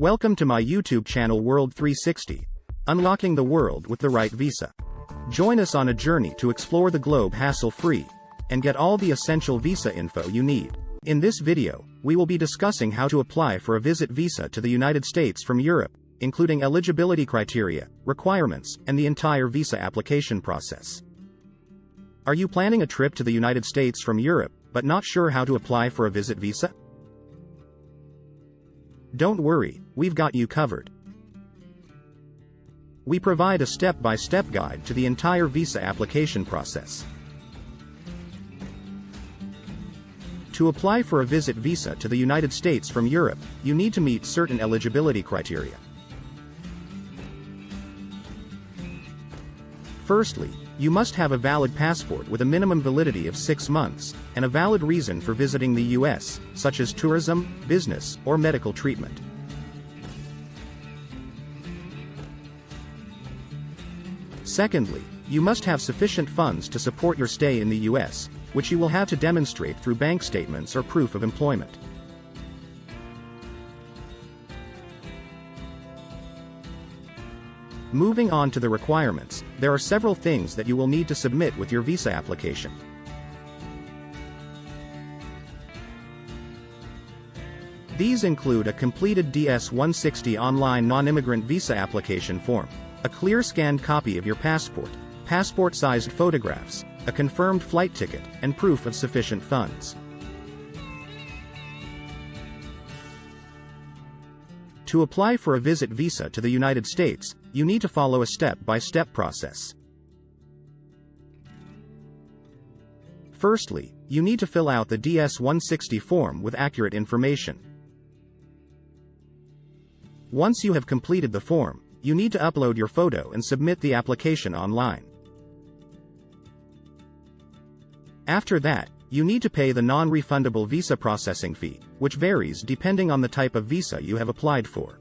Welcome to my YouTube channel World 360, unlocking the world with the right visa. Join us on a journey to explore the globe hassle-free, and get all the essential visa info you need. In this video, we will be discussing how to apply for a visit visa to the United States from Europe, including eligibility criteria, requirements, and the entire visa application process. Are you planning a trip to the United States from Europe, but not sure how to apply for a visit visa? Don't worry, we've got you covered. We provide a step-by-step guide to the entire visa application process. To apply for a visit visa to the United States from Europe, you need to meet certain eligibility criteria. Firstly, you must have a valid passport with a minimum validity of 6 months, and a valid reason for visiting the U.S., such as tourism, business, or medical treatment. Secondly, you must have sufficient funds to support your stay in the U.S., which you will have to demonstrate through bank statements or proof of employment. Moving on to the requirements, there are several things that you will need to submit with your visa application. These include a completed DS-160 online non-immigrant visa application form, a clear scanned copy of your passport, passport-sized photographs, a confirmed flight ticket, and proof of sufficient funds. To apply for a visit visa to the United States, you need to follow a step-by-step process. Firstly, you need to fill out the DS-160 form with accurate information. Once you have completed the form, you need to upload your photo and submit the application online. After that, you need to pay the non-refundable visa processing fee, which varies depending on the type of visa you have applied for.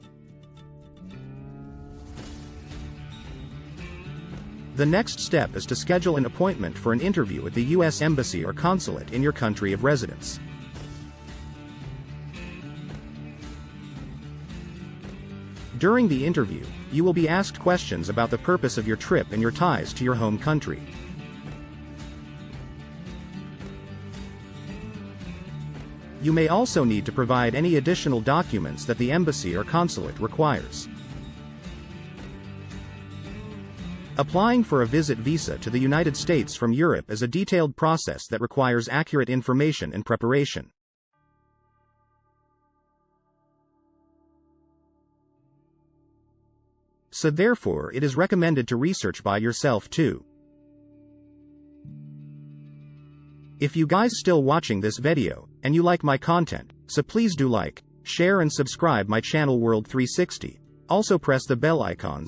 The next step is to schedule an appointment for an interview at the U.S. Embassy or consulate in your country of residence. During the interview, you will be asked questions about the purpose of your trip and your ties to your home country. You may also need to provide any additional documents that the embassy or consulate requires. Applying for a visit visa to the United States from Europe is a detailed process that requires accurate information and preparation. So therefore, it is recommended to research by yourself too. If you guys still watching this video, and you like my content, so please do like, share and subscribe my channel World 360. Also press the bell icon